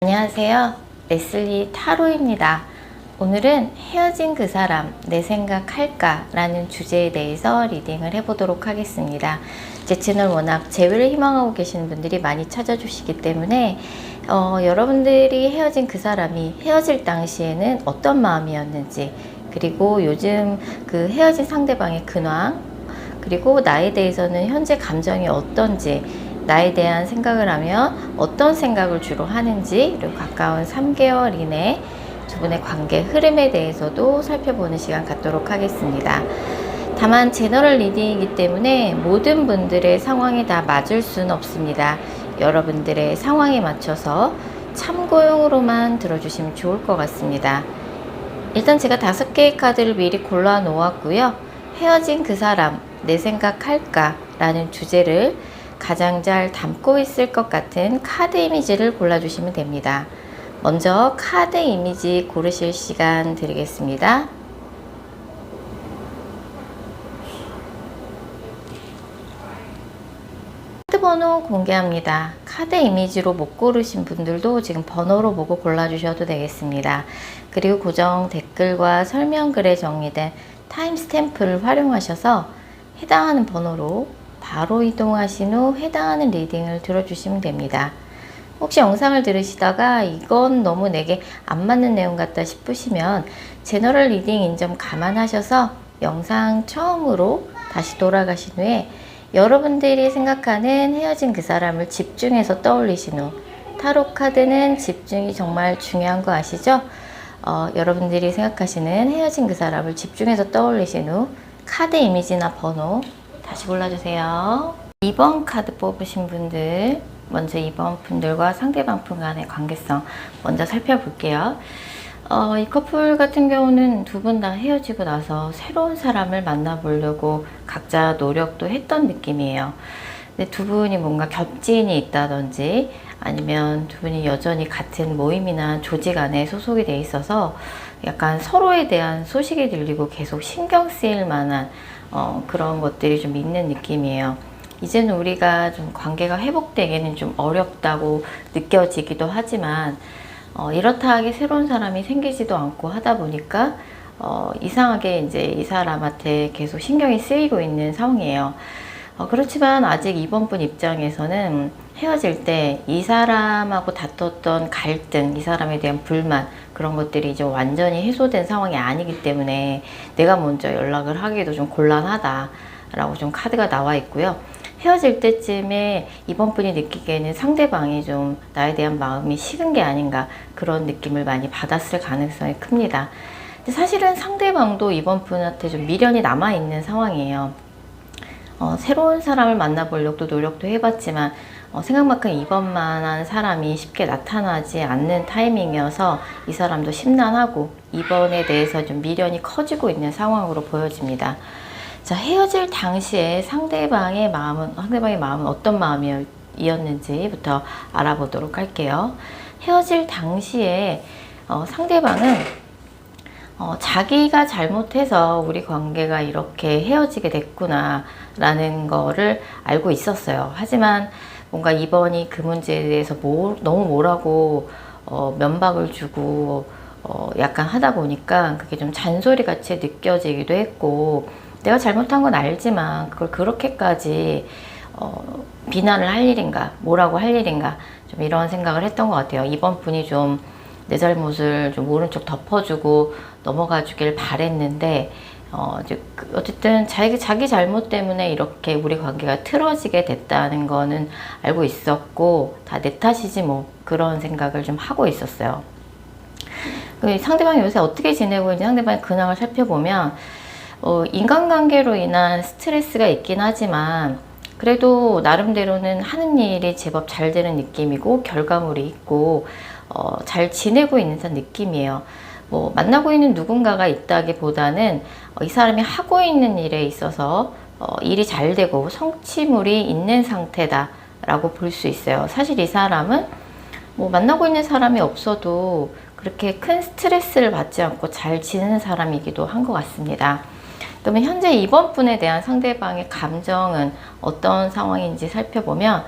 안녕하세요. 레슬리 타로입니다. 오늘은 헤어진 그 사람 내 생각할까? 라는 주제에 대해서 리딩을 해보도록 하겠습니다. 제 채널 워낙 재회를 희망하고 계시는 분들이 많이 찾아주시기 때문에 여러분들이 헤어진 그 사람이 헤어질 당시에는 어떤 마음이었는지, 그리고 요즘 그 헤어진 상대방의 근황, 그리고 나에 대해서는 현재 감정이 어떤지, 나에 대한 생각을 하면 어떤 생각을 주로 하는지, 그리고 가까운 3개월 이내 두 분의 관계 흐름에 대해서도 살펴보는 시간 갖도록 하겠습니다. 다만 제너럴 리딩이기 때문에 모든 분들의 상황이 다 맞을 수는 없습니다. 여러분들의 상황에 맞춰서 참고용으로만 들어주시면 좋을 것 같습니다. 일단 제가 5개의 카드를 미리 골라 놓았고요. 헤어진 그 사람 내 생각할까? 라는 주제를 가장 잘 담고 있을 것 같은 카드 이미지를 골라주시면 됩니다. 먼저 카드 이미지 고르실 시간 드리겠습니다. 카드 번호 공개합니다. 카드 이미지로 못 고르신 분들도 지금 번호로 보고 골라주셔도 되겠습니다. 그리고 고정 댓글과 설명글에 정리된 타임스탬프를 활용하셔서 해당하는 번호로 바로 이동하신 후 해당하는 리딩을 들어주시면 됩니다. 혹시 영상을 들으시다가 이건 너무 내게 안 맞는 내용 같다 싶으시면 제너럴 리딩인 점 감안하셔서 영상 처음으로 다시 돌아가신 후에 여러분들이 생각하는 헤어진 그 사람을 집중해서 떠올리신 후, 타로 카드는 집중이 정말 중요한 거 아시죠? 여러분들이 생각하시는 헤어진 그 사람을 집중해서 떠올리신 후 카드 이미지나 번호 다시 골라주세요. 2번 카드 뽑으신 분들, 먼저 2번 분들과 상대방 분 간의 관계성 먼저 살펴볼게요. 이 커플 같은 경우는 두 분 다 헤어지고 나서 새로운 사람을 만나보려고 각자 노력도 했던 느낌이에요. 근데 두 분이 뭔가 겹진이 있다든지 아니면 두 분이 여전히 같은 모임이나 조직 안에 소속이 돼 있어서 약간 서로에 대한 소식이 들리고 계속 신경 쓰일 만한 그런 것들이 좀 있는 느낌이에요. 이제는 우리가 좀 관계가 회복되기는 좀 어렵다고 느껴지기도 하지만 이렇다 하게 새로운 사람이 생기지도 않고 하다 보니까 이상하게 이제 이 사람한테 계속 신경이 쓰이고 있는 상황이에요. 그렇지만 아직 이번 분 입장에서는 헤어질 때 이 사람하고 다퉜던 갈등, 이 사람에 대한 불만, 그런 것들이 이제 완전히 해소된 상황이 아니기 때문에 내가 먼저 연락을 하기도 좀 곤란하다 라고 좀 카드가 나와 있고요. 헤어질 때쯤에 이번 분이 느끼기에는 상대방이 좀 나에 대한 마음이 식은 게 아닌가, 그런 느낌을 많이 받았을 가능성이 큽니다. 근데 사실은 상대방도 이번 분한테 좀 미련이 남아있는 상황이에요. 새로운 사람을 만나보려고 노력도 해봤지만 생각만큼 이번만한 사람이 쉽게 나타나지 않는 타이밍이어서 이 사람도 심란하고 이번에 대해서 좀 미련이 커지고 있는 상황으로 보여집니다. 자, 헤어질 당시에 상대방의 마음은 어떤 마음이었는지부터 알아보도록 할게요. 헤어질 당시에 상대방은 자기가 잘못해서 우리 관계가 이렇게 헤어지게 됐구나 라는 거를 알고 있었어요. 하지만 뭔가 이번이 그 문제에 대해서 너무 뭐라고 면박을 주고 약간 하다 보니까 그게 좀 잔소리 같이 느껴지기도 했고, 내가 잘못한 건 알지만 그걸 그렇게까지 비난을 할 일인가, 뭐라고 할 일인가, 좀 이런 생각을 했던 것 같아요. 이번 분이 좀 내 잘못을 좀 모른 척 덮어주고 넘어가 주길 바랬는데 어쨌든 자기 잘못 때문에 이렇게 우리 관계가 틀어지게 됐다는 거는 알고 있었고, 다 내 탓이지 뭐, 그런 생각을 좀 하고 있었어요. 상대방이 요새 어떻게 지내고 있는지 상대방의 근황을 살펴보면 인간관계로 인한 스트레스가 있긴 하지만 그래도 나름대로는 하는 일이 제법 잘 되는 느낌이고 결과물이 있고 잘 지내고 있는 느낌이에요. 뭐 만나고 있는 누군가가 있다기보다는 이 사람이 하고 있는 일에 있어서 일이 잘 되고 성취물이 있는 상태다 라고 볼 수 있어요. 사실 이 사람은 뭐 만나고 있는 사람이 없어도 그렇게 큰 스트레스를 받지 않고 잘 지내는 사람이기도 한 것 같습니다. 그러면 현재 이번 분에 대한 상대방의 감정은 어떤 상황인지 살펴보면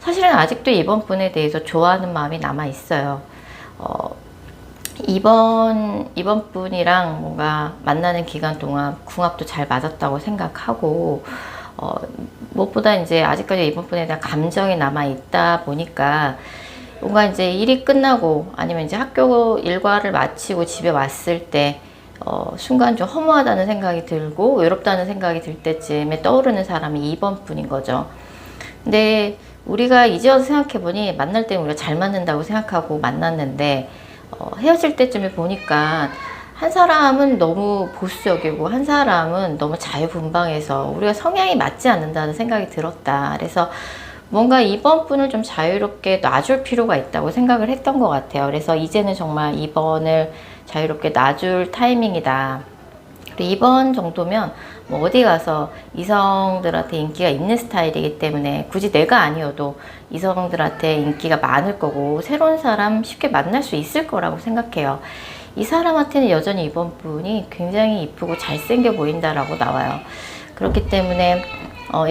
사실은 아직도 이번 분에 대해서 좋아하는 마음이 남아 있어요. 이번 분이랑 뭔가 만나는 기간 동안 궁합도 잘 맞았다고 생각하고, 무엇보다 이제 아직까지 이번 분에 대한 감정이 남아 있다 보니까 뭔가 이제 일이 끝나고 아니면 이제 학교 일과를 마치고 집에 왔을 때 순간 좀 허무하다는 생각이 들고 외롭다는 생각이 들 때쯤에 떠오르는 사람이 이번 분인 거죠. 근데 우리가 이제 와서 생각해보니 만날 때는 우리가 잘 맞는다고 생각하고 만났는데 헤어질 때쯤에 보니까 한 사람은 너무 보수적이고 한 사람은 너무 자유분방해서 우리가 성향이 맞지 않는다는 생각이 들었다. 그래서 뭔가 이번 분을 좀 자유롭게 놔줄 필요가 있다고 생각을 했던 것 같아요. 그래서 이제는 정말 이번을 자유롭게 놔줄 타이밍이다. 그리고 이번 정도면 뭐 어디 가서 이성들한테 인기가 있는 스타일이기 때문에 굳이 내가 아니어도 이성들한테 인기가 많을 거고 새로운 사람 쉽게 만날 수 있을 거라고 생각해요. 이 사람한테는 여전히 이번 분이 굉장히 이쁘고 잘생겨 보인다라고 나와요. 그렇기 때문에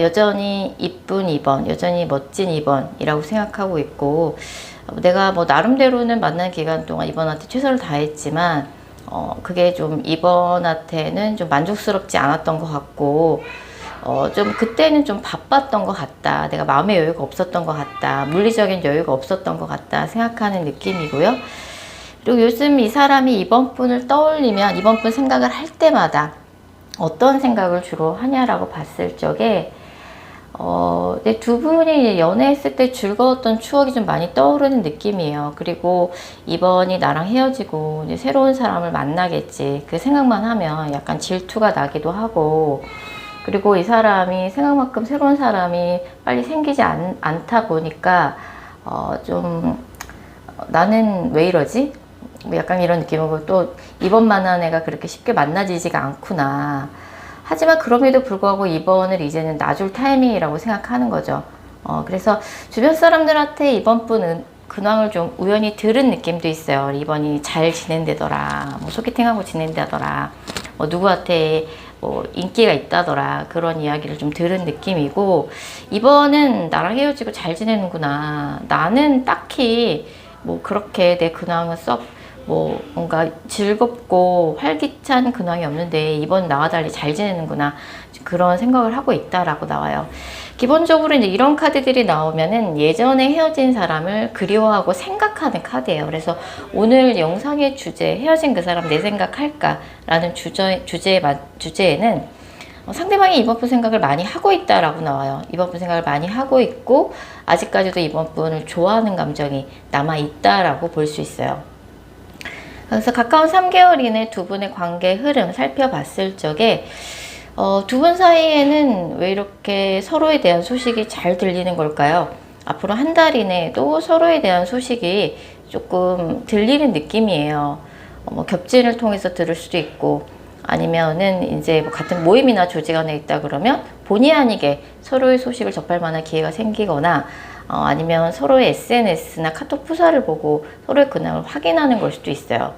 여전히 이쁜 2번, 여전히 멋진 2번이라고 생각하고 있고, 내가 뭐 나름대로는 만난 기간 동안 이번한테 최선을 다했지만 그게 좀 이번한테는 좀 만족스럽지 않았던 것 같고, 좀 그때는 좀 바빴던 것 같다, 내가 마음의 여유가 없었던 것 같다, 물리적인 여유가 없었던 것 같다 생각하는 느낌이고요. 그리고 요즘 이 사람이 이번 분을 떠올리면 이번 분 생각을 할 때마다 어떤 생각을 주로 하냐라고 봤을 적에 두 분이 연애했을 때 즐거웠던 추억이 좀 많이 떠오르는 느낌이에요. 그리고 이번이 나랑 헤어지고 이제 새로운 사람을 만나겠지 그 생각만 하면 약간 질투가 나기도 하고, 그리고 이 사람이 생각만큼 새로운 사람이 빨리 생기지 않다 보니까 좀 나는 왜 이러지? 뭐 약간 이런 느낌이고, 또 이번 만난 애가 그렇게 쉽게 만나지지가 않구나. 하지만 그럼에도 불구하고 이번을 이제는 놔줄 타이밍이라고 생각하는 거죠. 그래서 주변 사람들한테 이번 분 근황을 좀 우연히 들은 느낌도 있어요. 이번이 잘 지낸다더라, 뭐 소개팅하고 지낸다더라, 뭐 누구한테 뭐 인기가 있다더라, 그런 이야기를 좀 들은 느낌이고, 이번은 나랑 헤어지고 잘 지내는구나, 나는 딱히 뭐 그렇게 내 근황은 썩 뭐 뭔가 즐겁고 활기찬 근황이 없는데 이번 나와 달리 잘 지내는구나, 그런 생각을 하고 있다라고 나와요. 기본적으로 이제 이런 카드들이 나오면은 예전에 헤어진 사람을 그리워하고 생각하는 카드예요. 그래서 오늘 영상의 주제, 헤어진 그 사람 내 생각할까? 라는 주제에는 상대방이 이번 분 생각을 많이 하고 있다라고 나와요. 이번 분 생각을 많이 하고 있고 아직까지도 이번 분을 좋아하는 감정이 남아 있다라고 볼 수 있어요. 그래서 가까운 3개월 이내 두 분의 관계 흐름 살펴봤을 적에 두 분 사이에는 왜 이렇게 서로에 대한 소식이 잘 들리는 걸까요? 앞으로 한 달 이내에도 서로에 대한 소식이 조금 들리는 느낌이에요. 뭐 겹친을 통해서 들을 수도 있고, 아니면은 이제 뭐 같은 모임이나 조직 안에 있다 그러면 본의 아니게 서로의 소식을 접할 만한 기회가 생기거나, 아니면 서로의 SNS나 카톡 프사를 보고 서로의 근황을 확인하는 걸 수도 있어요.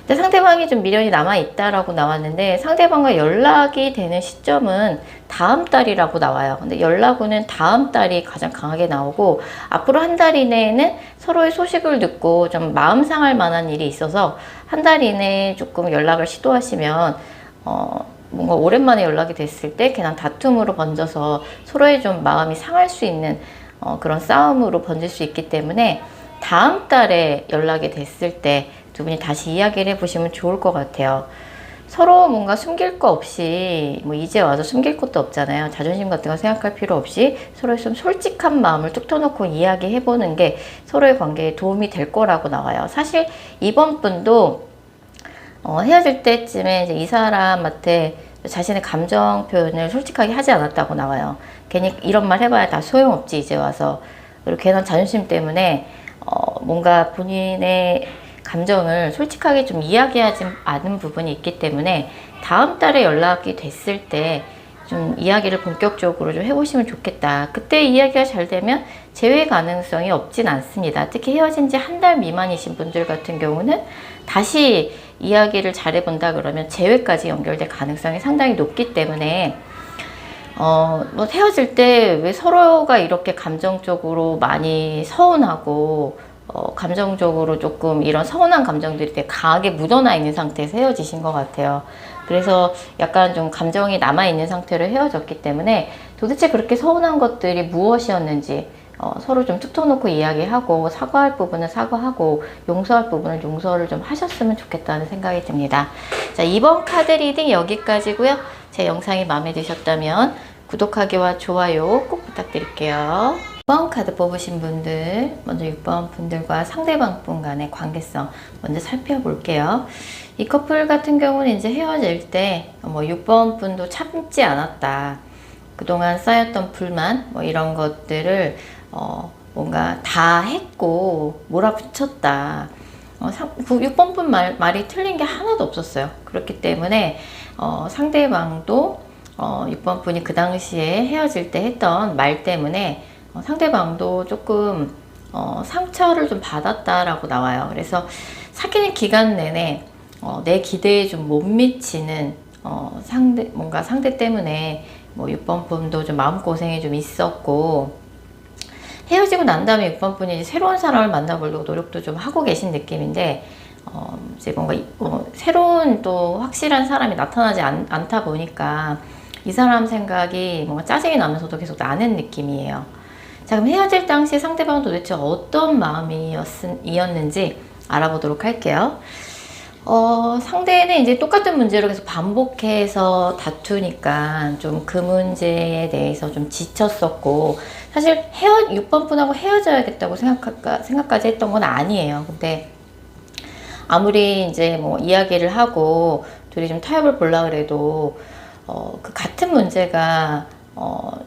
근데 상대방이 좀 미련이 남아있다라고 나왔는데, 상대방과 연락이 되는 시점은 다음 달이라고 나와요. 근데 연락은 다음 달이 가장 강하게 나오고, 앞으로 한 달 이내에는 서로의 소식을 듣고 좀 마음 상할 만한 일이 있어서 한 달 이내에 조금 연락을 시도하시면 뭔가 오랜만에 연락이 됐을 때 그냥 다툼으로 번져서 서로의 좀 마음이 상할 수 있는 그런 싸움으로 번질 수 있기 때문에 다음 달에 연락이 됐을 때 두 분이 다시 이야기를 해보시면 좋을 것 같아요. 서로 뭔가 숨길 거 없이, 뭐 이제 와서 숨길 것도 없잖아요. 자존심 같은 거 생각할 필요 없이 서로의 좀 솔직한 마음을 뚝 터놓고 이야기해보는 게 서로의 관계에 도움이 될 거라고 나와요. 사실 이번 분도 헤어질 때쯤에 이제 이 사람한테 자신의 감정 표현을 솔직하게 하지 않았다고 나와요. 괜히 이런 말 해봐야 다 소용없지 이제 와서. 그리고 괜한 자존심 때문에 뭔가 본인의 감정을 솔직하게 좀 이야기하지 않은 부분이 있기 때문에 다음 달에 연락이 됐을 때 좀 이야기를 본격적으로 좀 해보시면 좋겠다. 그때 이야기가 잘 되면 재회 가능성이 없진 않습니다. 특히 헤어진 지 한 달 미만이신 분들 같은 경우는 다시 이야기를 잘해본다 그러면 재회까지 연결될 가능성이 상당히 높기 때문에 뭐 헤어질 때 왜 서로가 이렇게 감정적으로 많이 서운하고, 감정적으로 조금 이런 서운한 감정들이 되게 강하게 묻어나 있는 상태에서 헤어지신 것 같아요. 그래서 약간 좀 감정이 남아있는 상태로 헤어졌기 때문에 도대체 그렇게 서운한 것들이 무엇이었는지 서로 좀 툭 터놓고 이야기하고, 사과할 부분은 사과하고, 용서할 부분은 용서를 좀 하셨으면 좋겠다는 생각이 듭니다. 자, 이번 카드 리딩 여기까지고요. 제 영상이 마음에 드셨다면 구독하기와 좋아요 꼭 부탁드릴게요. 6번 카드 뽑으신 분들, 먼저 6번 분들과 상대방 분 간의 관계성 먼저 살펴볼게요. 이 커플 같은 경우는 이제 헤어질 때 뭐 6번 분도 참지 않았다. 그동안 쌓였던 불만 뭐 이런 것들을 뭔가 다 했고 몰아붙였다. 6번 분 말이 틀린 게 하나도 없었어요. 그렇기 때문에 상대방도 6번 분이 그 당시에 헤어질 때 했던 말 때문에 상대방도 조금 상처를 좀 받았다라고 나와요. 그래서 사귀는 기간 내내 내 기대에 좀 못 미치는 뭔가 상대 때문에 뭐 6번 분도 좀 마음고생이 좀 있었고, 헤어지고 난 다음에 6번 분이 이제 새로운 사람을 만나보려고 노력도 좀 하고 계신 느낌인데, 이제 뭔가 새로운 또 확실한 사람이 나타나지 않다 보니까 이 사람 생각이 뭔가 짜증이 나면서도 계속 나는 느낌이에요. 자, 그럼 헤어질 당시 상대방은 도대체 어떤 마음이었는지 알아보도록 할게요. 상대는 이제 똑같은 문제로 계속 반복해서 다투니까 좀 그 문제에 대해서 좀 지쳤었고, 사실 6번 분하고 헤어져야겠다고 생각까지 했던 건 아니에요. 근데 아무리 이제 뭐 이야기를 하고 둘이 좀 타협을 보려고 그래도 그 같은 문제가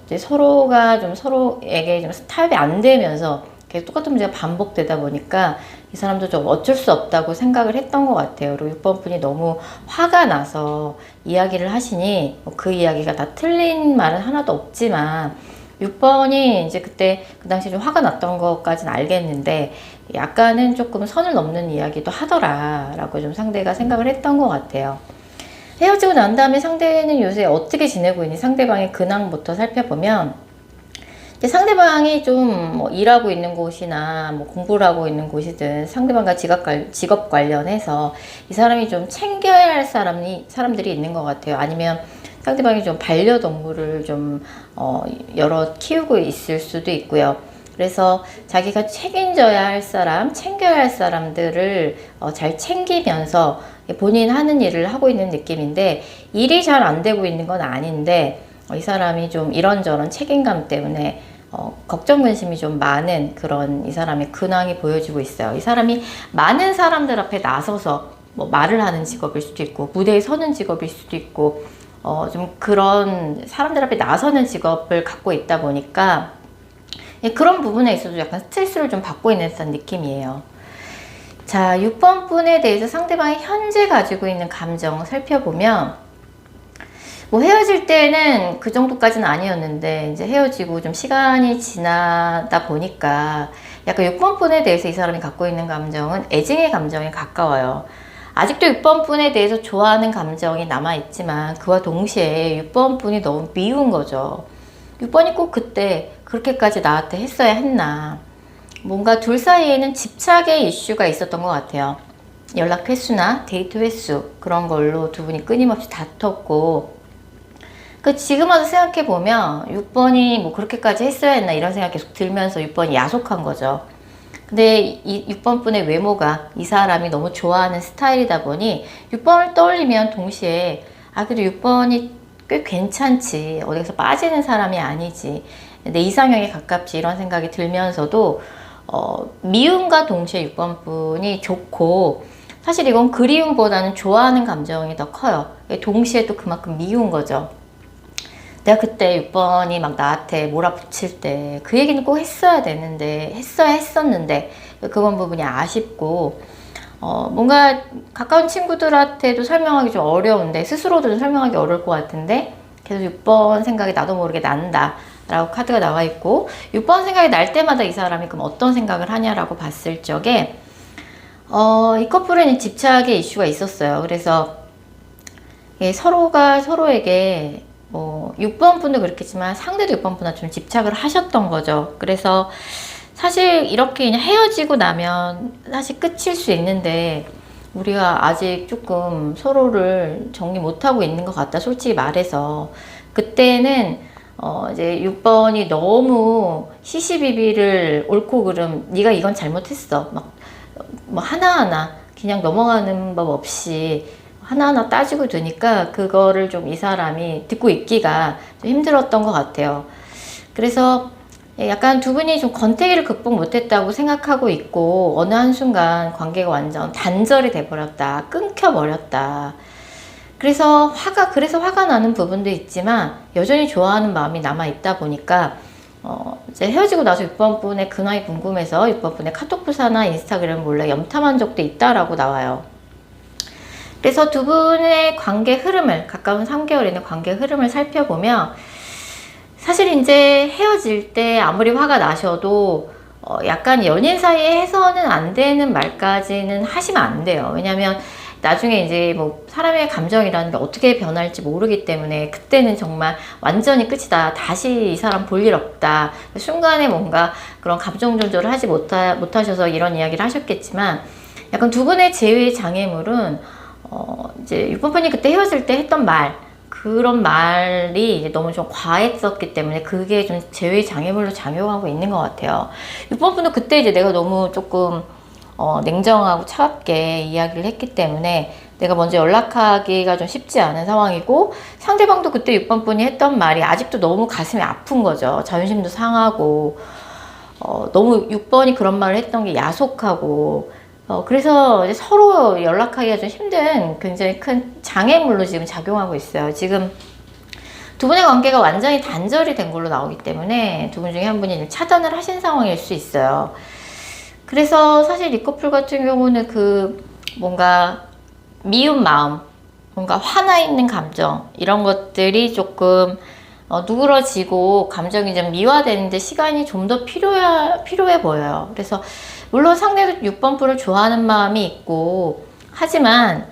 이제 서로가 좀 서로에게 좀 타협이 안 되면서 계속 똑같은 문제가 반복되다 보니까 이 사람도 좀 어쩔 수 없다고 생각을 했던 것 같아요. 그리고 6번 분이 너무 화가 나서 이야기를 하시니 그 이야기가 다 틀린 말은 하나도 없지만 6번이 이제 그때 그 당시 좀 화가 났던 것까지는 알겠는데 약간은 조금 선을 넘는 이야기도 하더라라고 좀 상대가 생각을 했던 것 같아요. 헤어지고 난 다음에 상대는 요새 어떻게 지내고 있니? 상대방의 근황부터 살펴보면 상대방이 좀 뭐 일하고 있는 곳이나 뭐 공부를 하고 있는 곳이든 상대방과 직업 관련해서 이 사람이 좀 챙겨야 할 사람들이 있는 것 같아요. 아니면 상대방이 좀 반려동물을 좀 여러 키우고 있을 수도 있고요. 그래서 자기가 책임져야 할 사람, 챙겨야 할 사람들을 잘 챙기면서 본인 하는 일을 하고 있는 느낌인데, 일이 잘 안 되고 있는 건 아닌데 이 사람이 좀 이런저런 책임감 때문에 걱정 근심이 좀 많은 그런 이 사람의 근황이 보여지고 있어요. 이 사람이 많은 사람들 앞에 나서서 뭐 말을 하는 직업일 수도 있고 무대에 서는 직업일 수도 있고 좀 그런 사람들 앞에 나서는 직업을 갖고 있다 보니까 그런 부분에 있어서 약간 스트레스를 좀 받고 있는 듯한 느낌이에요. 자, 6번 분에 대해서 상대방이 현재 가지고 있는 감정을 살펴보면 뭐 헤어질 때는 그 정도까지는 아니었는데 이제 헤어지고 좀 시간이 지나다 보니까 약간 6번 분에 대해서 이 사람이 갖고 있는 감정은 애증의 감정에 가까워요. 아직도 6번 분에 대해서 좋아하는 감정이 남아있지만 그와 동시에 6번 분이 너무 미운 거죠. 6번이 꼭 그때 그렇게까지 나한테 했어야 했나. 뭔가 둘 사이에는 집착의 이슈가 있었던 것 같아요. 연락 횟수나 데이트 횟수 그런 걸로 두 분이 끊임없이 다퉜고, 지금 와서 생각해보면 6번이 뭐 그렇게까지 했어야 했나 이런 생각이 계속 들면서 6번이 야속한 거죠. 근데 이 6번 분의 외모가 이 사람이 너무 좋아하는 스타일이다 보니 6번을 떠올리면 동시에 그래도 6번이 꽤 괜찮지, 어디서 빠지는 사람이 아니지, 내 이상형에 가깝지 이런 생각이 들면서도 미움과 동시에 6번 분이 좋고, 사실 이건 그리움보다는 좋아하는 감정이 더 커요. 동시에 또 그만큼 미운 거죠. 내가 그때 6번이 막 나한테 몰아붙일 때 그 얘기는 꼭 했어야 되는데 했어야 했었는데 그건 부분이 아쉽고, 뭔가 가까운 친구들한테도 설명하기 좀 어려운데 스스로도 좀 설명하기 어려울 것 같은데 계속 6번 생각이 나도 모르게 난다 라고 카드가 나와 있고, 6번 생각이 날 때마다 이 사람이 그럼 어떤 생각을 하냐라고 봤을 적에 이 커플은 집착의 이슈가 있었어요. 그래서 서로가 서로에게 뭐 6번 분도 그렇겠지만 상대도 6번 분한테 좀 집착을 하셨던 거죠. 그래서 사실 이렇게 그냥 헤어지고 나면 사실 끝일 수 있는데 우리가 아직 조금 서로를 정리 못하고 있는 것 같다, 솔직히 말해서. 그때는 이제 6번이 너무 시시비비를 옳고 그름, 네가 이건 잘못했어, 막 뭐 하나하나 그냥 넘어가는 법 없이 하나하나 따지고 드니까 그거를 좀 이 사람이 듣고 있기가 좀 힘들었던 것 같아요. 그래서 약간 두 분이 좀 권태기를 극복 못했다고 생각하고 있고, 어느 한순간 관계가 완전 단절이 돼버렸다, 끊겨버렸다. 그래서 화가 나는 부분도 있지만 여전히 좋아하는 마음이 남아있다 보니까 이제 헤어지고 나서 6번 분의 근황이 궁금해서 6번 분의 카톡 부사나 인스타그램 몰래 염탐한 적도 있다라고 나와요. 그래서 두 분의 관계 흐름을, 가까운 3개월인의 관계 흐름을 살펴보면, 사실 이제 헤어질 때 아무리 화가 나셔도 약간 연인 사이에 해서는 안 되는 말까지는 하시면 안 돼요. 왜냐면 나중에 이제 뭐 사람의 감정이라는 게 어떻게 변할지 모르기 때문에 그때는 정말 완전히 끝이다, 다시 이 사람 볼 일 없다, 순간에 뭔가 그런 감정 조절을 하지 못하셔서 이런 이야기를 하셨겠지만, 약간 두 분의 제외 장애물은 이제 6번 분이 그때 헤어질 때 했던 그런 말이 이제 너무 좀 과했었기 때문에 그게 좀 제외 장애물로 작용하고 있는 것 같아요. 6번 분은 그때 이제 내가 너무 조금 냉정하고 차갑게 이야기를 했기 때문에 내가 먼저 연락하기가 좀 쉽지 않은 상황이고, 상대방도 그때 6번 분이 했던 말이 아직도 너무 가슴이 아픈 거죠. 자존심도 상하고, 너무 6번이 그런 말을 했던 게 야속하고, 그래서 이제 서로 연락하기가 좀 힘든 굉장히 큰 장애물로 지금 작용하고 있어요. 지금 두 분의 관계가 완전히 단절이 된 걸로 나오기 때문에 두 분 중에 한 분이 차단을 하신 상황일 수 있어요. 그래서 사실 이 커플 같은 경우는 그 뭔가 미운 마음, 뭔가 화나 있는 감정, 이런 것들이 조금 누그러지고 감정이 좀 미화되는데 시간이 좀 더 필요해 보여요. 그래서 물론 상대도 6번 분을 좋아하는 마음이 있고, 하지만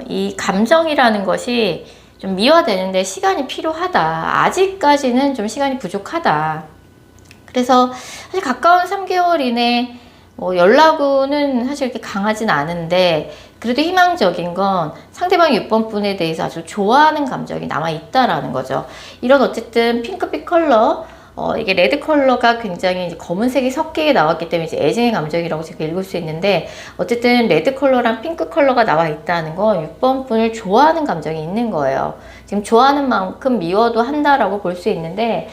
이 감정이라는 것이 좀 미화되는데 시간이 필요하다. 아직까지는 좀 시간이 부족하다. 그래서 사실 가까운 3개월 이내 연락은 사실 이렇게 강하진 않은데, 그래도 희망적인 건 상대방 6번 분에 대해서 아주 좋아하는 감정이 남아있다라는 거죠. 이런 어쨌든 핑크빛 컬러, 이게 레드 컬러가 굉장히 이제 검은색이 섞이게 나왔기 때문에 이제 애증의 감정이라고 제가 읽을 수 있는데, 어쨌든 레드 컬러랑 핑크 컬러가 나와 있다는 건 6번 분을 좋아하는 감정이 있는 거예요. 지금 좋아하는 만큼 미워도 한다라고 볼 수 있는데,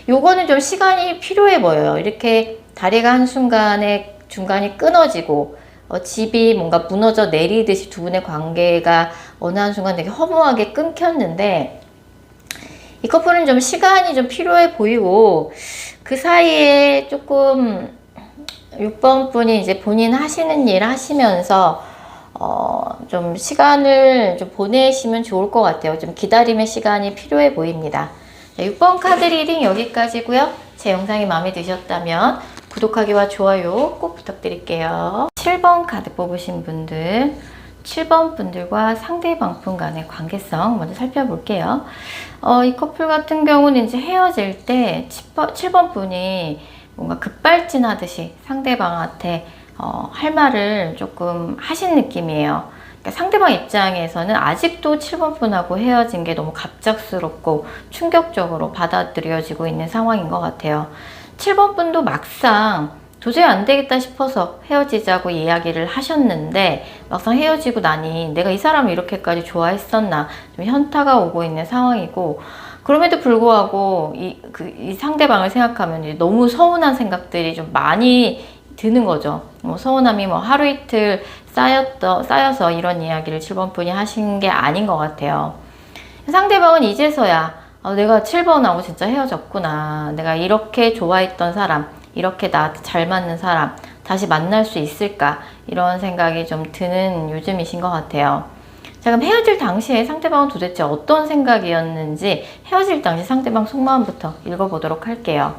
요거는 좀 시간이 필요해 보여요. 이렇게 다리가 한순간에 중간이 끊어지고 집이 뭔가 무너져 내리듯이 두 분의 관계가 어느 한순간 되게 허무하게 끊겼는데, 이 커플은 좀 시간이 좀 필요해 보이고, 그 사이에 조금 6번 분이 이제 본인 하시는 일 하시면서 좀 시간을 좀 보내시면 좋을 것 같아요. 좀 기다림의 시간이 필요해 보입니다. 6번 카드 리딩 여기까지고요. 제 영상이 마음에 드셨다면 구독하기와 좋아요 꼭 부탁드릴게요. 7번 카드 뽑으신 분들, 7번 분들과 상대방 분 간의 관계성 먼저 살펴볼게요. 이 커플 같은 경우는 이제 헤어질 때 7번 분이 뭔가 급발진하듯이 상대방한테 할 말을 조금 하신 느낌이에요. 그러니까 상대방 입장에서는 아직도 7번 분하고 헤어진 게 너무 갑작스럽고 충격적으로 받아들여지고 있는 상황인 것 같아요. 7번 분도 막상 도저히 안 되겠다 싶어서 헤어지자고 이야기를 하셨는데, 막상 헤어지고 나니 내가 이 사람을 이렇게까지 좋아했었나 좀 현타가 오고 있는 상황이고, 그럼에도 불구하고 이 상대방을 생각하면 너무 서운한 생각들이 좀 많이 드는 거죠. 서운함이 하루 이틀 쌓여서 이런 이야기를 7번 분이 하신 게 아닌 것 같아요. 상대방은 이제서야 내가 7번하고 진짜 헤어졌구나, 내가 이렇게 좋아했던 사람, 이렇게 나한테 잘 맞는 사람 다시 만날 수 있을까, 이런 생각이 좀 드는 요즘이신 것 같아요. 자, 그럼 헤어질 당시에 상대방은 도대체 어떤 생각이었는지 헤어질 당시 상대방 속마음부터 읽어보도록 할게요.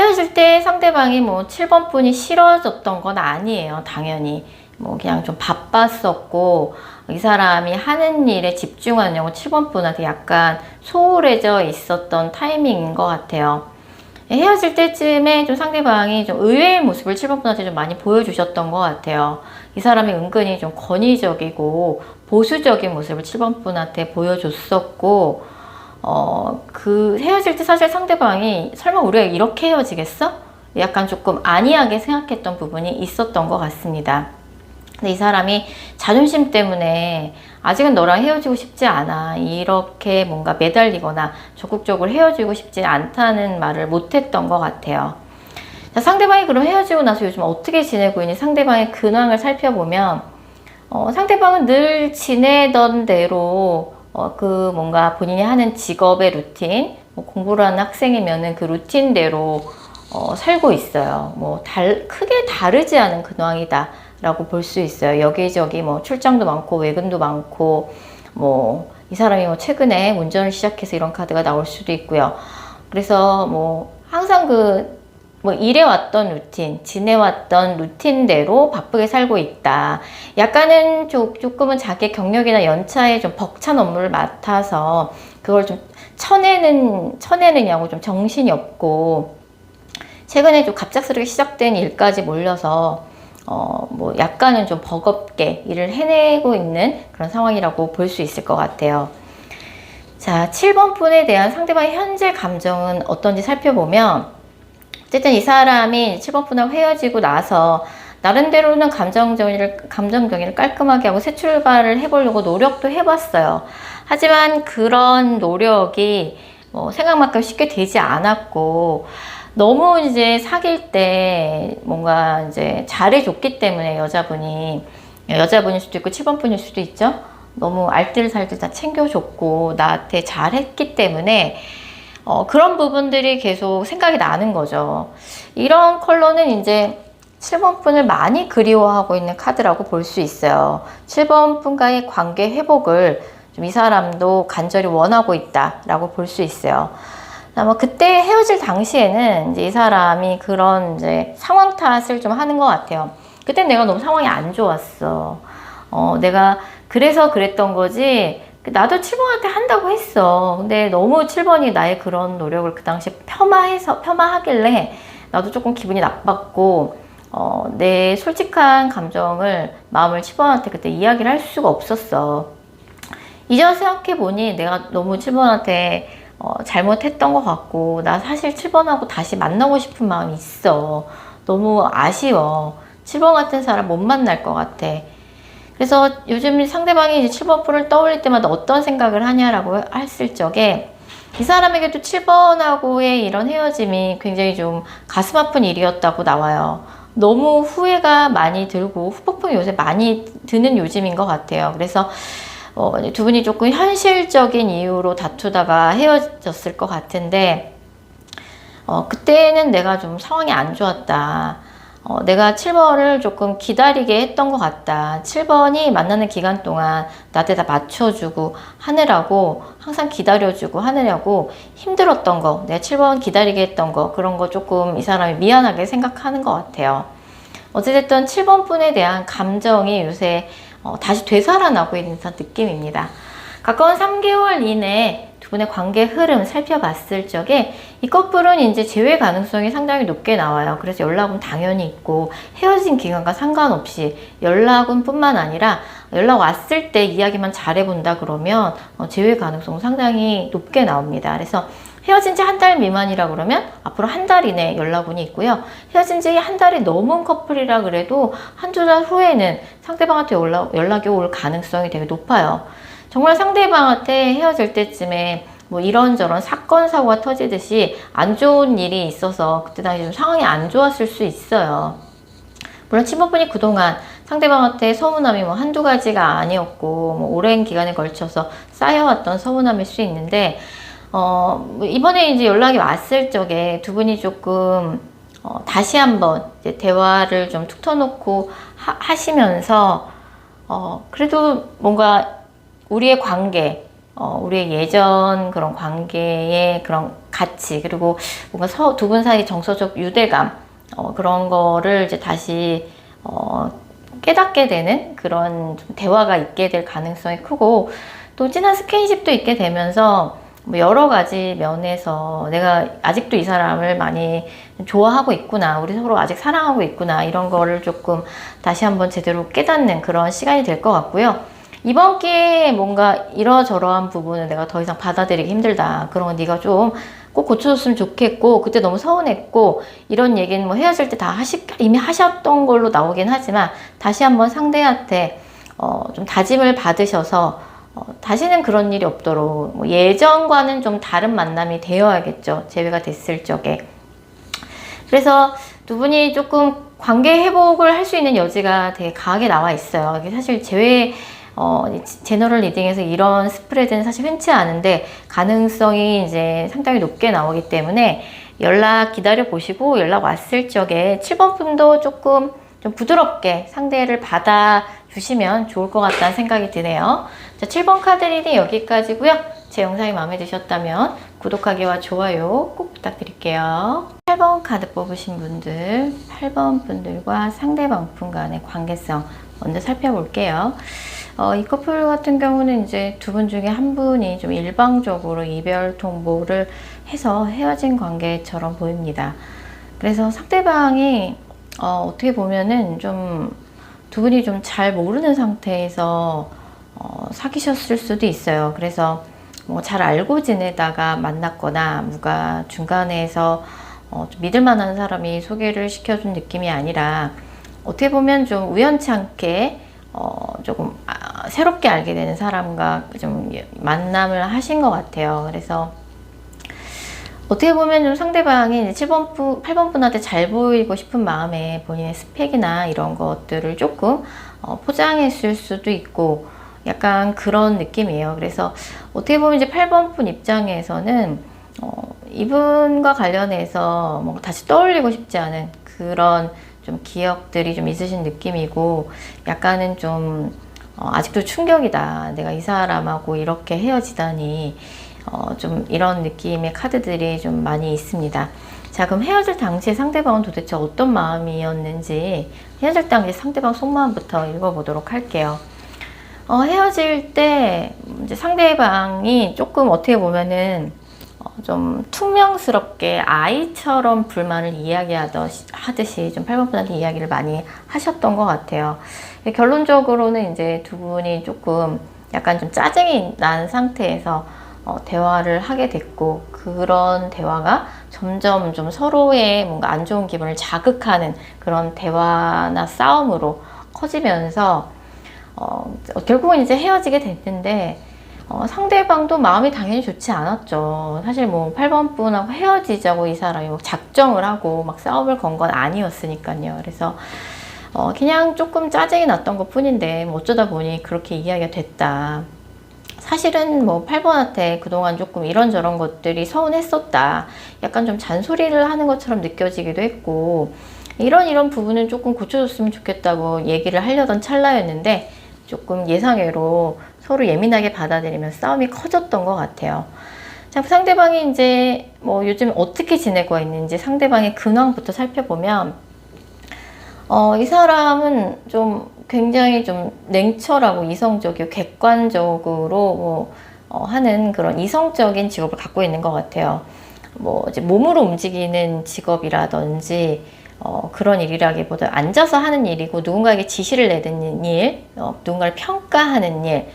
헤어질 때 상대방이 뭐 7번 분이 싫어졌던 건 아니에요. 당연히. 뭐 그냥 좀 바빴었고, 이 사람이 하는 일에 집중하느냐고 7번 분한테 약간 소홀해져 있었던 타이밍인 것 같아요. 헤어질 때쯤에 좀 상대방이 좀 의외의 모습을 7번 분한테 좀 많이 보여주셨던 것 같아요. 이 사람이 은근히 좀 권위적이고 보수적인 모습을 7번 분한테 보여줬었고, 그 헤어질 때 사실 상대방이 설마 우리가 이렇게 헤어지겠어? 약간 조금 안이하게 생각했던 부분이 있었던 것 같습니다. 근데 이 사람이 자존심 때문에 아직은 너랑 헤어지고 싶지 않아, 이렇게 뭔가 매달리거나 적극적으로 헤어지고 싶지 않다는 말을 못했던 것 같아요. 자, 상대방이 그럼 헤어지고 나서 요즘 어떻게 지내고 있니? 상대방의 근황을 살펴보면 상대방은 늘 지내던 대로 그 뭔가 본인이 하는 직업의 루틴, 뭐 공부를 하는 학생이면은 그 루틴대로 살고 있어요. 뭐 크게 다르지 않은 근황이다 라고 볼 수 있어요. 여기저기 뭐 출장도 많고 외근도 많고, 뭐 이 사람이 뭐 최근에 운전을 시작해서 이런 카드가 나올 수도 있고요. 그래서 뭐 항상 뭐 일해왔던 루틴, 지내왔던 루틴대로 바쁘게 살고 있다. 약간은 조금은 자기 경력이나 연차에 좀 벅찬 업무를 맡아서 그걸 좀 쳐내느냐고 좀 정신이 없고, 최근에 좀 갑작스럽게 시작된 일까지 몰려서 뭐 약간은 좀 버겁게 일을 해내고 있는 그런 상황이라고 볼 수 있을 것 같아요. 자, 7번 분에 대한 상대방의 현재 감정은 어떤지 살펴보면, 어쨌든 이 사람이 7번 분하고 헤어지고 나서 나름대로는 감정 정리를 깔끔하게 하고 새 출발을 해보려고 노력도 해봤어요. 하지만 그런 노력이 뭐 생각만큼 쉽게 되지 않았고, 너무 이제 사귈 때 뭔가 이제 잘해줬기 때문에 여자분일 수도 있고 7번 분일 수도 있죠. 너무 알뜰살뜰 다 챙겨줬고 나한테 잘했기 때문에 그런 부분들이 계속 생각이 나는 거죠. 이런 컬러는 이제 7번 분을 많이 그리워하고 있는 카드라고 볼 수 있어요. 7번 분과의 관계 회복을 좀 이 사람도 간절히 원하고 있다라고 볼 수 있어요. 아마 그때 헤어질 당시에는 이제 이 사람이 그런 이제 상황 탓을 좀 하는 것 같아요. 그때 내가 너무 상황이 안 좋았어. 내가 그래서 그랬던 거지. 나도 7번한테 한다고 했어. 근데 너무 7번이 나의 그런 노력을 그 당시에 폄하하길래 나도 조금 기분이 나빴고, 내 솔직한 마음을 7번한테 그때 이야기를 할 수가 없었어. 이제 생각해보니 내가 너무 7번한테 잘못했던 것 같고, 나 사실 7번하고 다시 만나고 싶은 마음이 있어. 너무 아쉬워. 7번 같은 사람 못 만날 것 같아. 그래서 요즘 상대방이 이제 7번 분을 떠올릴 때마다 어떤 생각을 하냐라고 했을 적에, 이 사람에게도 7번하고의 이런 헤어짐이 굉장히 좀 가슴 아픈 일이었다고 나와요. 너무 후회가 많이 들고 후폭풍이 요새 많이 드는 요즘인 것 같아요. 그래서 두 분이 조금 현실적인 이유로 다투다가 헤어졌을 것 같은데, 그때는 내가 좀 상황이 안 좋았다. 내가 7번을 조금 기다리게 했던 것 같다. 7번이 만나는 기간 동안 나한테 다 맞춰주고 하느라고, 항상 기다려주고 하느라고 힘들었던 거, 내가 7번 기다리게 했던 거, 그런 거 조금 이 사람이 미안하게 생각하는 것 같아요. 어찌됐든 7번 분에 대한 감정이 요새 다시 되살아나고 있는 듯한 느낌입니다. 가까운 3개월 이내에 두 분의 관계 흐름 살펴봤을 적에 이 커플은 이제 재회 가능성이 상당히 높게 나와요. 그래서 연락은 당연히 있고, 헤어진 기간과 상관없이 연락은 뿐만 아니라 연락 왔을 때 이야기만 잘해본다 그러면 재회 가능성 상당히 높게 나옵니다. 그래서 헤어진 지 한 달 미만이라 그러면 앞으로 한 달 이내 연락운이 있고요. 헤어진 지 한 달이 넘은 커플이라 그래도 한두 달 후에는 상대방한테 연락이 올 가능성이 되게 높아요. 정말 상대방한테 헤어질 때쯤에 뭐 이런저런 사건, 사고가 터지듯이 안 좋은 일이 있어서 그때 당시 좀 상황이 안 좋았을 수 있어요. 물론 친구분이 그동안 상대방한테 서운함이 뭐 한두 가지가 아니었고, 뭐 오랜 기간에 걸쳐서 쌓여왔던 서운함일 수 있는데, 이번에 이제 연락이 왔을 적에 두 분이 조금 다시 한번 이제 대화를 좀 툭 터놓고 하시면서 그래도 뭔가 우리의 관계, 우리의 예전 그런 관계의 그런 가치, 그리고 뭔가 두 분 사이 정서적 유대감, 그런 거를 이제 다시 깨닫게 되는 그런 좀 대화가 있게 될 가능성이 크고, 또 진한 스킨십도 있게 되면서 뭐 여러 가지 면에서 내가 아직도 이 사람을 많이 좋아하고 있구나, 우리 서로 아직 사랑하고 있구나, 이런 거를 조금 다시 한번 제대로 깨닫는 그런 시간이 될 것 같고요. 이번 기회에 뭔가 이러저러한 부분을 내가 더 이상 받아들이기 힘들다, 그런 거 네가 좀 꼭 고쳐줬으면 좋겠고, 그때 너무 서운했고, 이런 얘기는 뭐 헤어질 때 다 이미 하셨던 걸로 나오긴 하지만, 다시 한번 상대한테 좀 다짐을 받으셔서 다시는 그런 일이 없도록, 뭐 예전과는 좀 다른 만남이 되어야겠죠, 재회가 됐을 적에. 그래서 두 분이 조금 관계 회복을 할 수 있는 여지가 되게 강하게 나와 있어요. 이게 사실 재회 제너럴 리딩에서 이런 스프레드는 사실 흔치 않은데, 가능성이 이제 상당히 높게 나오기 때문에 연락 기다려 보시고, 연락 왔을 적에 7번 분도 조금 좀 부드럽게 상대를 받아 주시면 좋을 것 같다는 생각이 드네요. 자, 7번 카드 리딩 여기까지고요. 제 영상이 마음에 드셨다면 구독하기와 좋아요 꼭 부탁드릴게요. 8번 카드 뽑으신 분들, 8번 분들과 상대방 분 간의 관계성 먼저 살펴볼게요. 이 커플 같은 경우는 이제 두 분 중에 한 분이 좀 일방적으로 이별 통보를 해서 헤어진 관계처럼 보입니다. 그래서 상대방이 어떻게 보면은 좀 두 분이 좀 잘 모르는 상태에서 사귀셨을 수도 있어요. 그래서 뭐 잘 알고 지내다가 만났거나, 누가 중간에서 좀 믿을 만한 사람이 소개를 시켜준 느낌이 아니라, 어떻게 보면 좀 우연치 않게 조금 새롭게 알게 되는 사람과 좀 만남을 하신 것 같아요. 그래서 어떻게 보면 좀 상대방이 8번 분한테 잘 보이고 싶은 마음에 본인의 스펙이나 이런 것들을 조금 포장했을 수도 있고, 약간 그런 느낌이에요. 그래서 어떻게 보면 이제 8번 분 입장에서는 이분과 관련해서 뭔가 다시 떠올리고 싶지 않은 그런 좀 기억들이 좀 있으신 느낌이고, 약간은 좀 아직도 충격이다, 내가 이 사람하고 이렇게 헤어지다니, 좀 이런 느낌의 카드들이 좀 많이 있습니다. 자, 그럼 헤어질 당시에 상대방은 도대체 어떤 마음이었는지, 헤어질 당시 상대방 속마음부터 읽어보도록 할게요. 헤어질 때 이제 상대방이 조금 어떻게 보면은 좀 퉁명스럽게 아이처럼 불만을 이야기하듯이 좀 8번 분한테 이야기를 많이 하셨던 것 같아요. 결론적으로는 이제 두 분이 조금 약간 좀 짜증이 난 상태에서 대화를 하게 됐고, 그런 대화가 점점 좀 서로의 뭔가 안 좋은 기분을 자극하는 그런 대화나 싸움으로 커지면서 결국은 이제 헤어지게 됐는데, 상대방도 마음이 당연히 좋지 않았죠. 사실 뭐 8번 분하고 헤어지자고 이 사람이 막 작정을 하고 막 싸움을 건 건 아니었으니까요. 그래서 그냥 조금 짜증이 났던 것 뿐인데, 뭐 어쩌다 보니 그렇게 이야기가 됐다. 사실은 뭐 8번한테 그동안 조금 이런저런 것들이 서운했었다, 약간 좀 잔소리를 하는 것처럼 느껴지기도 했고, 이런 부분은 조금 고쳐줬으면 좋겠다고 얘기를 하려던 찰나였는데, 조금 예상외로 서로 예민하게 받아들이면서 싸움이 커졌던 것 같아요. 자, 상대방이 이제 뭐 요즘 어떻게 지내고 있는지 상대방의 근황부터 살펴보면, 이 사람은 좀 굉장히 좀 냉철하고 이성적이고 객관적으로 하는 그런 이성적인 직업을 갖고 있는 것 같아요. 뭐 이제 몸으로 움직이는 직업이라든지 그런 일이라기보다 앉아서 하는 일이고, 누군가에게 지시를 내는 일, 누군가를 평가하는 일,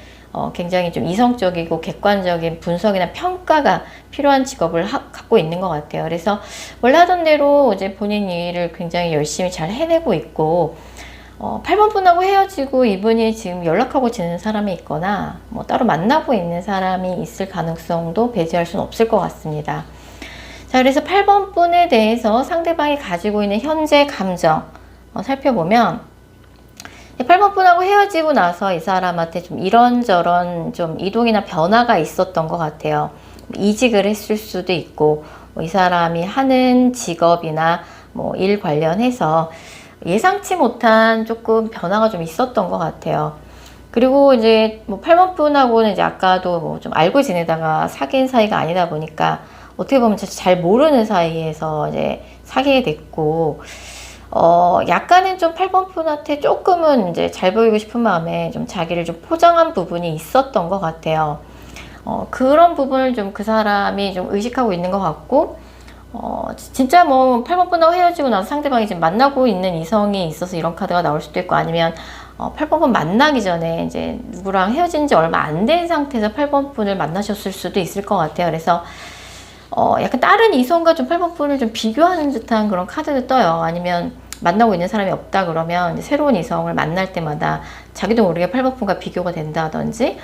굉장히 좀 이성적이고 객관적인 분석이나 평가가 필요한 직업을 갖고 있는 것 같아요. 그래서 원래 하던 대로 이제 본인 일을 굉장히 열심히 잘 해내고 있고, 8번 분하고 헤어지고 이분이 지금 연락하고 지내는 사람이 있거나 뭐 따로 만나고 있는 사람이 있을 가능성도 배제할 수는 없을 것 같습니다. 자, 그래서 8번 분에 대해서 상대방이 가지고 있는 현재 감정 살펴보면, 8번 분하고 헤어지고 나서 이 사람한테 좀 이런저런 좀 이동이나 변화가 있었던 것 같아요. 이직을 했을 수도 있고, 이 사람이 하는 직업이나 뭐 일 관련해서 예상치 못한 조금 변화가 좀 있었던 것 같아요. 그리고 이제 뭐 8번 분하고는 이제 아까도 뭐 좀 알고 지내다가 사귄 사이가 아니다 보니까 어떻게 보면 잘 모르는 사이에서 이제 사귀게 됐고, 약간은 좀 8번 분한테 조금은 이제 잘 보이고 싶은 마음에 좀 자기를 좀 포장한 부분이 있었던 것 같아요. 그런 부분을 좀 그 사람이 좀 의식하고 있는 것 같고, 진짜 뭐 8번 분하고 헤어지고 나서 상대방이 지금 만나고 있는 이성이 있어서 이런 카드가 나올 수도 있고, 아니면 8번 분 만나기 전에 이제 누구랑 헤어진 지 얼마 안 된 상태에서 8번 분을 만나셨을 수도 있을 것 같아요. 그래서 약간 다른 이성과 좀 8번 분을 좀 비교하는 듯한 그런 카드도 떠요. 아니면 만나고 있는 사람이 없다 그러면 새로운 이성을 만날 때마다 자기도 모르게 8번 분과 비교가 된다든지,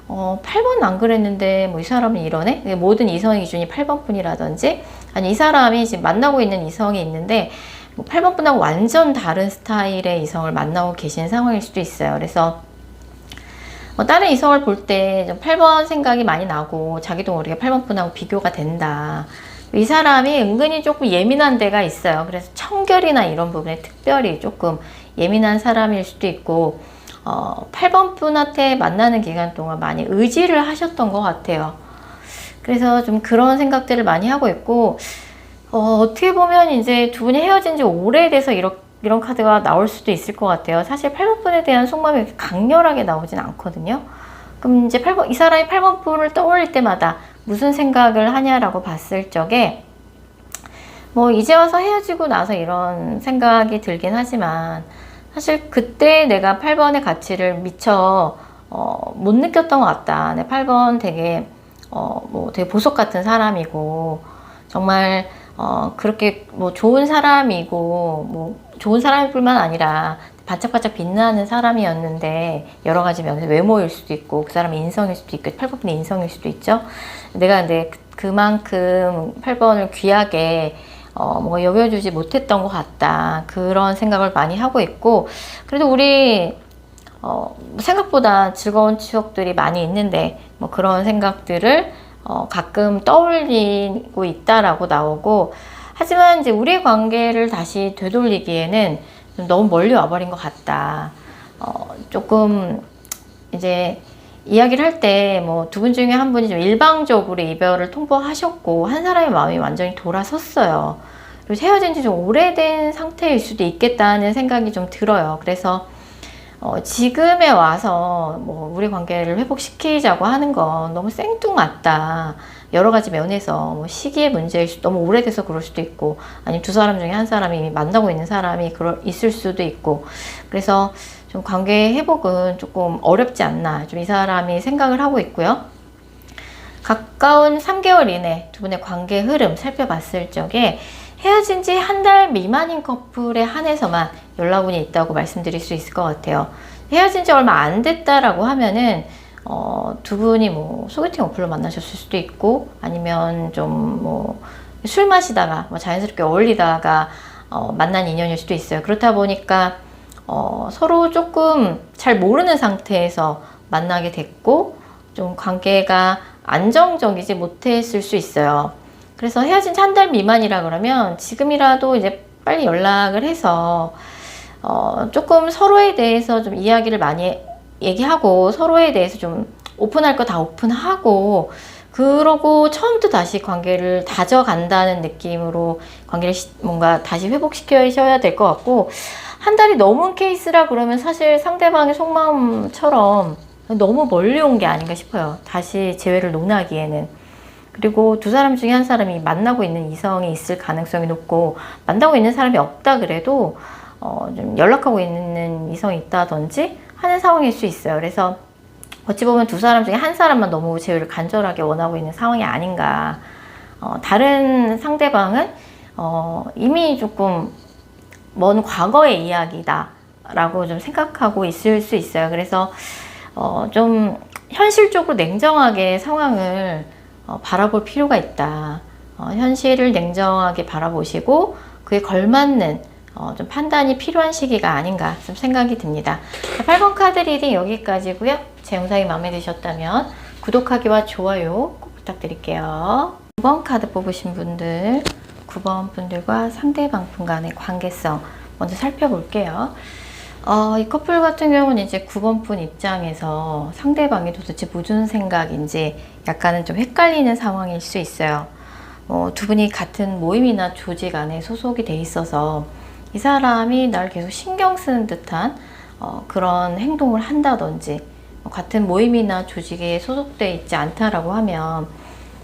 8번 안 그랬는데 뭐 이 사람은 이러네? 모든 이성의 기준이 8번 분이라든지, 아니 이 사람이 지금 만나고 있는 이성이 있는데 뭐 8번 분하고 완전 다른 스타일의 이성을 만나고 계신 상황일 수도 있어요. 그래서 다른 이성을 볼 때 좀 8번 생각이 많이 나고 자기도 모르게 8번 분하고 비교가 된다. 이 사람이 은근히 조금 예민한 데가 있어요. 그래서 청결이나 이런 부분에 특별히 조금 예민한 사람일 수도 있고, 8번 분한테 만나는 기간 동안 많이 의지를 하셨던 것 같아요. 그래서 좀 그런 생각들을 많이 하고 있고, 어떻게 보면 이제 두 분이 헤어진 지 오래돼서 이런 카드가 나올 수도 있을 것 같아요. 사실 8번 분에 대한 속마음이 이렇게 강렬하게 나오진 않거든요. 그럼 이제 이 사람이 8번 분을 떠올릴 때마다 무슨 생각을 하냐라고 봤을 적에, 뭐 이제 와서 헤어지고 나서 이런 생각이 들긴 하지만, 사실 그때 내가 8번의 가치를 미처 못 느꼈던 것 같다. 내 8번 되게 뭐 되게 보석 같은 사람이고, 정말 그렇게 뭐 좋은 사람이고, 뭐 좋은 사람일 뿐만 아니라 반짝반짝 빛나는 사람이었는데, 여러 가지 면에서 외모일 수도 있고 그 사람의 인성일 수도 있고 8번의 인성일 수도 있죠. 내가 근데 그만큼 8번을 귀하게 뭐 여겨주지 못했던 것 같다, 그런 생각을 많이 하고 있고, 그래도 우리 생각보다 즐거운 추억들이 많이 있는데 뭐 그런 생각들을 가끔 떠올리고 있다라고 나오고, 하지만 이제 우리의 관계를 다시 되돌리기에는 좀 너무 멀리 와버린 것 같다. 조금 이제 이야기를 할 때 뭐 두 분 중에 한 분이 좀 일방적으로 이별을 통보하셨고, 한 사람의 마음이 완전히 돌아섰어요. 그리고 헤어진 지 좀 오래된 상태일 수도 있겠다는 생각이 좀 들어요. 그래서 지금에 와서 뭐 우리 관계를 회복시키자고 하는 건 너무 생뚱맞다. 여러 가지 면에서 뭐 시기의 문제일 수도, 너무 오래돼서 그럴 수도 있고, 아니면 두 사람 중에 한 사람이 이미 만나고 있는 사람이 있을 수도 있고, 그래서 좀 관계 회복은 조금 어렵지 않나, 좀 이 사람이 생각을 하고 있고요. 가까운 3개월 이내 두 분의 관계 흐름 살펴봤을 적에 헤어진 지 한 달 미만인 커플에 한해서만 연락운이 있다고 말씀드릴 수 있을 것 같아요. 헤어진 지 얼마 안 됐다라고 하면은 두 분이 뭐 소개팅 어플로 만나셨을 수도 있고, 아니면 좀 뭐 술 마시다가 뭐 자연스럽게 어울리다가 만난 인연일 수도 있어요. 그렇다 보니까 서로 조금 잘 모르는 상태에서 만나게 됐고, 좀 관계가 안정적이지 못했을 수 있어요. 그래서 헤어진 지 한 달 미만이라 그러면 지금이라도 이제 빨리 연락을 해서 조금 서로에 대해서 좀 이야기를 많이 얘기하고, 서로에 대해서 좀 오픈할 거 다 오픈하고, 그러고 처음부터 다시 관계를 다져간다는 느낌으로 관계를 뭔가 다시 회복시켜야 될 것 같고, 한 달이 넘은 케이스라 그러면 사실 상대방의 속마음처럼 너무 멀리 온 게 아닌가 싶어요. 다시 재회를 논하기에는. 그리고 두 사람 중에 한 사람이 만나고 있는 이성이 있을 가능성이 높고, 만나고 있는 사람이 없다 그래도 좀 연락하고 있는 이성이 있다든지 하는 상황일 수 있어요. 그래서 어찌 보면 두 사람 중에 한 사람만 너무 재회를 간절하게 원하고 있는 상황이 아닌가. 다른 상대방은 이미 조금 먼 과거의 이야기다 라고 좀 생각하고 있을 수 있어요. 그래서 좀 현실적으로 냉정하게 상황을 바라볼 필요가 있다. 현실을 냉정하게 바라보시고 그에 걸맞는 좀 판단이 필요한 시기가 아닌가 좀 생각이 듭니다. 8번 카드 리딩 여기까지고요. 제 영상이 마음에 드셨다면 구독하기와 좋아요 꼭 부탁드릴게요. 9번 카드 뽑으신 분들, 9번 분들과 상대방 분 간의 관계성 먼저 살펴볼게요. 이 커플 같은 경우는 이제 9번 분 입장에서 상대방이 도대체 무슨 생각인지 약간은 좀 헷갈리는 상황일 수 있어요. 두 분이 같은 모임이나 조직 안에 소속이 돼 있어서 이 사람이 날 계속 신경 쓰는 듯한 그런 행동을 한다든지, 같은 모임이나 조직에 소속돼 있지 않다라고 하면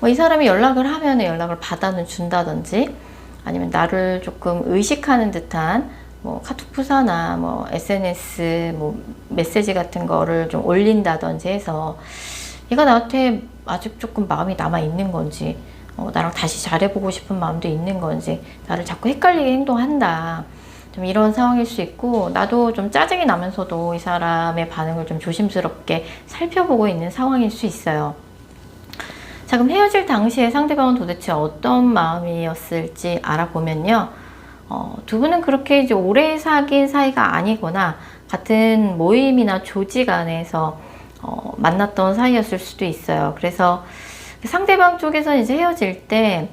이 사람이 연락을 하면 연락을 받아는 준다든지, 아니면 나를 조금 의식하는 듯한 카톡 프사나 SNS 메시지 같은 거를 좀 올린다든지 해서 얘가 나한테 아직 조금 마음이 남아 있는 건지, 나랑 다시 잘해보고 싶은 마음도 있는 건지, 나를 자꾸 헷갈리게 행동한다, 좀 이런 상황일 수 있고, 나도 좀 짜증이 나면서도 이 사람의 반응을 좀 조심스럽게 살펴보고 있는 상황일 수 있어요. 자, 그럼 헤어질 당시에 상대방은 도대체 어떤 마음이었을지 알아보면요, 두 분은 그렇게 이제 오래 사귄 사이가 아니거나 같은 모임이나 조직 안에서 만났던 사이였을 수도 있어요. 그래서 상대방 쪽에서 이제 헤어질 때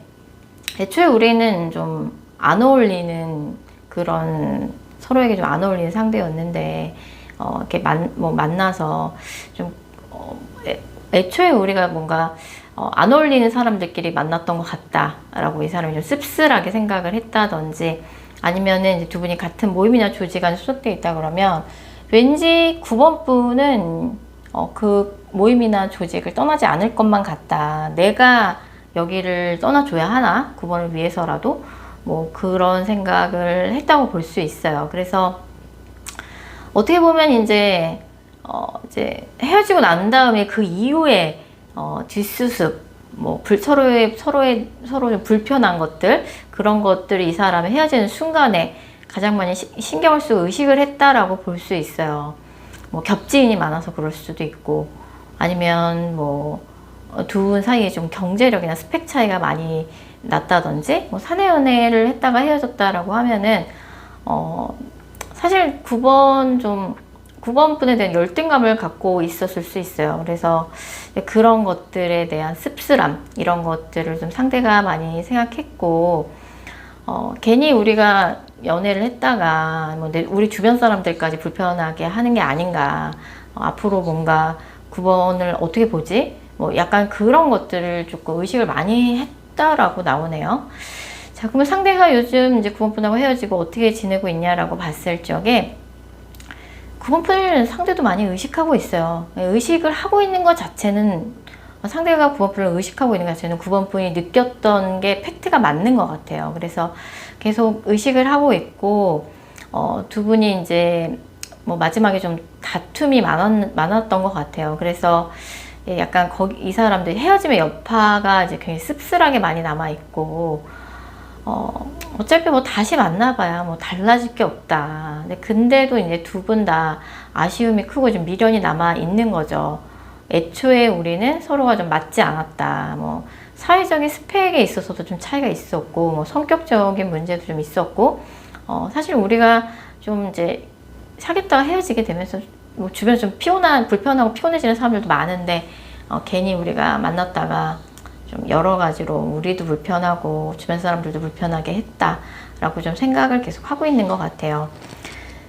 애초에 우리는 좀 안 어울리는 그런, 서로에게 좀 안 어울리는 상대였는데 이렇게 만나서 좀 애초에 우리가 뭔가 안 어울리는 사람들끼리 만났던 것 같다라고 이 사람이 좀 씁쓸하게 생각을 했다든지, 아니면은 이제 두 분이 같은 모임이나 조직 안에 소속되어 있다 그러면 왠지 9번 분은 그 모임이나 조직을 떠나지 않을 것만 같다, 내가 여기를 떠나줘야 하나, 9번을 위해서라도, 그런 생각을 했다고 볼 수 있어요. 그래서 어떻게 보면 이제 헤어지고 난 다음에 그 이후에 뒷수습, 서로 좀 불편한 것들, 그런 것들이 이 사람이 헤어지는 순간에 가장 많이 신경을 쓰고 의식을 했다라고 볼 수 있어요. 겹지인이 많아서 그럴 수도 있고, 아니면 두 분 사이에 좀 경제력이나 스펙 차이가 많이 났다든지, 사내 연애를 했다가 헤어졌다라고 하면은 사실 9번 분에 대한 열등감을 갖고 있었을 수 있어요. 그래서 그런 것들에 대한 씁쓸함, 이런 것들을 좀 상대가 많이 생각했고, 괜히 우리가 연애를 했다가 우리 주변 사람들까지 불편하게 하는 게 아닌가, 앞으로 뭔가 9번을 어떻게 보지? 약간 그런 것들을 조금 의식을 많이 했다라고 나오네요. 자, 그러면 상대가 요즘 이제 9번 분하고 헤어지고 어떻게 지내고 있냐라고 봤을 적에 9번 분을 상대도 많이 의식하고 있어요. 의식을 하고 있는 것 자체는, 상대가 9번 분을 의식하고 있는 것 자체는 9번 분이 느꼈던 게 팩트가 맞는 것 같아요. 그래서 계속 의식을 하고 있고, 두 분이 이제 마지막에 좀 다툼이 많았던 것 같아요. 그래서 약간 이 사람들 헤어짐의 여파가 이제 굉장히 씁쓸하게 많이 남아있고, 어차피 다시 만나봐야 달라질 게 없다. 근데도 이제 두 분 다 아쉬움이 크고 좀 미련이 남아 있는 거죠. 애초에 우리는 서로가 좀 맞지 않았다. 사회적인 스펙에 있어서도 좀 차이가 있었고, 성격적인 문제도 좀 있었고, 사실 우리가 좀 이제 사귀었다가 헤어지게 되면서 주변에 좀 불편하고 피곤해지는 사람들도 많은데, 괜히 우리가 만났다가 좀 여러 가지로 우리도 불편하고 주변 사람들도 불편하게 했다라고 좀 생각을 계속 하고 있는 것 같아요.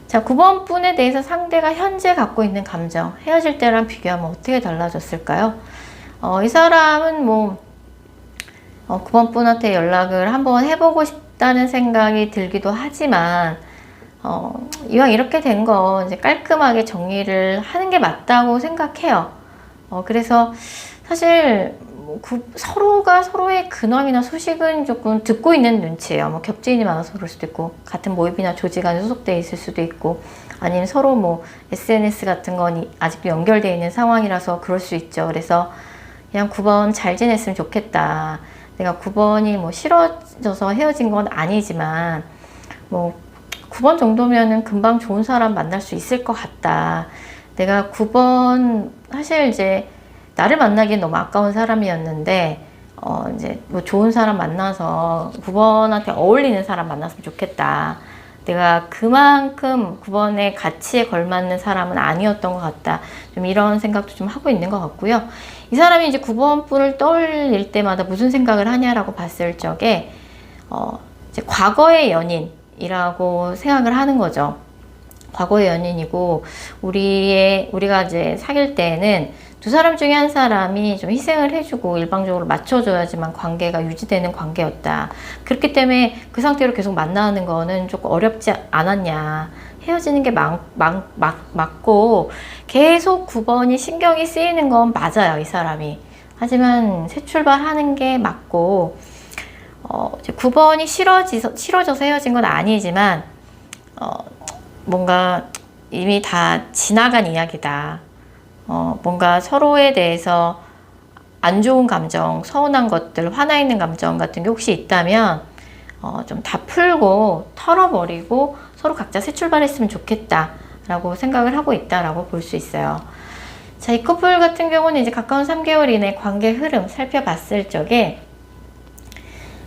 자, 9번 분에 대해서 상대가 현재 갖고 있는 감정, 헤어질 때랑 비교하면 어떻게 달라졌을까요? 이 사람은 9번 분한테 연락을 한번 해보고 싶다는 생각이 들기도 하지만, 이왕 이렇게 된 거 이제 깔끔하게 정리를 하는 게 맞다고 생각해요. 그래서 사실 서로가 서로의 근황이나 소식은 조금 듣고 있는 눈치예요. 겹지인이 많아서 그럴 수도 있고, 같은 모임이나 조직 안에 소속되어 있을 수도 있고, 아니면 서로 SNS 같은 건 아직도 연결되어 있는 상황이라서 그럴 수 있죠. 그래서 그냥 9번 잘 지냈으면 좋겠다. 내가 9번이 싫어져서 헤어진 건 아니지만 9번 정도면은 금방 좋은 사람 만날 수 있을 것 같다. 내가 9번 사실 이제 나를 만나기엔 너무 아까운 사람이었는데, 이제 좋은 사람 만나서 9번한테 어울리는 사람 만났으면 좋겠다. 내가 그만큼 9번의 가치에 걸맞는 사람은 아니었던 것 같다. 좀 이런 생각도 좀 하고 있는 것 같고요. 이 사람이 이제 9번 분을 떠올릴 때마다 무슨 생각을 하냐라고 봤을 적에, 이제 과거의 연인이라고 생각을 하는 거죠. 과거의 연인이고, 우리가 이제 사귈 때는 두 사람 중에 한 사람이 좀 희생을 해주고 일방적으로 맞춰줘야지만 관계가 유지되는 관계였다. 그렇기 때문에 그 상태로 계속 만나는 거는 조금 어렵지 않았냐. 헤어지는 게 맞고 계속 9번이 신경이 쓰이는 건 맞아요, 이 사람이. 하지만 새 출발하는 게 맞고 이제 9번이 싫어져서 헤어진 건 아니지만 뭔가 이미 다 지나간 이야기다. 뭔가 서로에 대해서 안 좋은 감정, 서운한 것들, 화나 있는 감정 같은 게 혹시 있다면 좀 다 풀고 털어버리고 서로 각자 새 출발했으면 좋겠다 라고 생각을 하고 있다라고 볼 수 있어요. 자, 이 커플 같은 경우는 이제 가까운 3개월 이내 관계 흐름 살펴봤을 적에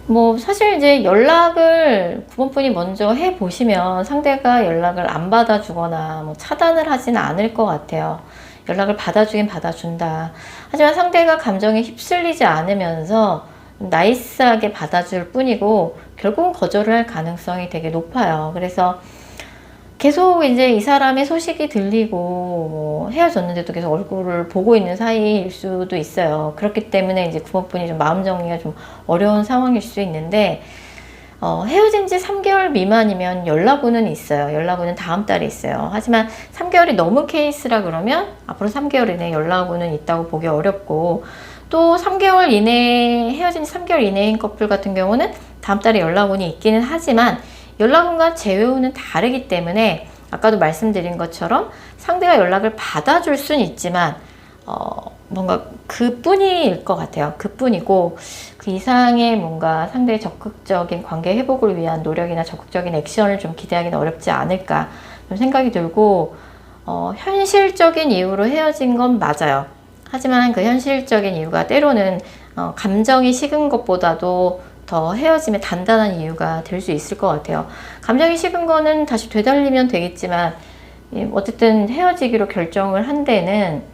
뭐 사실 이제 연락을 9번 분이 먼저 해보시면 상대가 연락을 안 받아주거나 뭐 차단을 하지는 않을 것 같아요. 연락을 받아주긴 받아준다. 하지만 상대가 감정에 휩쓸리지 않으면서 나이스하게 받아줄 뿐이고 결국은 거절을 할 가능성이 되게 높아요. 그래서 계속 이제 이 사람의 소식이 들리고 뭐 헤어졌는데도 계속 얼굴을 보고 있는 사이일 수도 있어요. 그렇기 때문에 이제 9번 분이 좀 마음 정리가 좀 어려운 상황일 수 있는데 헤어진 지 3개월 미만이면 연락오는 있어요. 연락오는 다음 달에 있어요. 하지만 3개월이 넘은 케이스라 그러면 앞으로 3개월 이내에 연락오는 있다고 보기 어렵고 또 3개월 이내 헤어진 지 3개월 이내인 커플 같은 경우는 다음 달에 연락오는 있기는 하지만 연락원과 재회원은 다르기 때문에 아까도 말씀드린 것처럼 상대가 연락을 받아줄 수는 있지만 뭔가 그뿐일 것 같아요. 그뿐이고 그 이상의 뭔가 상대의 적극적인 관계 회복을 위한 노력이나 적극적인 액션을 좀 기대하기는 어렵지 않을까 좀 생각이 들고 현실적인 이유로 헤어진 건 맞아요. 하지만 그 현실적인 이유가 때로는 감정이 식은 것보다도 더 헤어짐에 단단한 이유가 될 수 있을 것 같아요. 감정이 식은 거는 다시 되살리면 되겠지만 어쨌든 헤어지기로 결정을 한 데는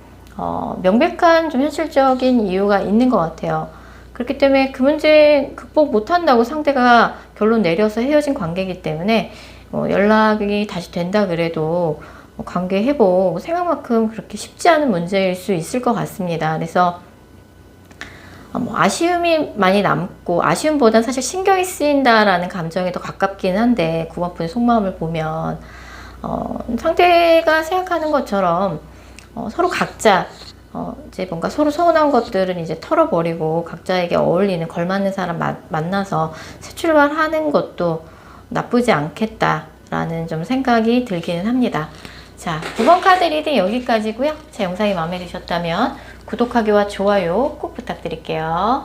명백한 좀 현실적인 이유가 있는 것 같아요. 그렇기 때문에 그 문제 극복 못한다고 상대가 결론 내려서 헤어진 관계이기 때문에 연락이 다시 된다 그래도 관계 회복 생각만큼 그렇게 쉽지 않은 문제일 수 있을 것 같습니다. 그래서 아쉬움이 많이 남고 아쉬움보다는 사실 신경이 쓰인다라는 감정이 더 가깝긴 한데 9번 분의 속마음을 보면 상대가 생각하는 것처럼 서로 각자 이제 뭔가 서로 서운한 것들은 이제 털어버리고 각자에게 어울리는 걸맞는 사람 만나서 새 출발하는 것도 나쁘지 않겠다라는 좀 생각이 들기는 합니다. 자, 9번 카드 리딩 여기까지고요. 제 영상이 마음에 드셨다면 구독하기와 좋아요 꼭 부탁드릴게요.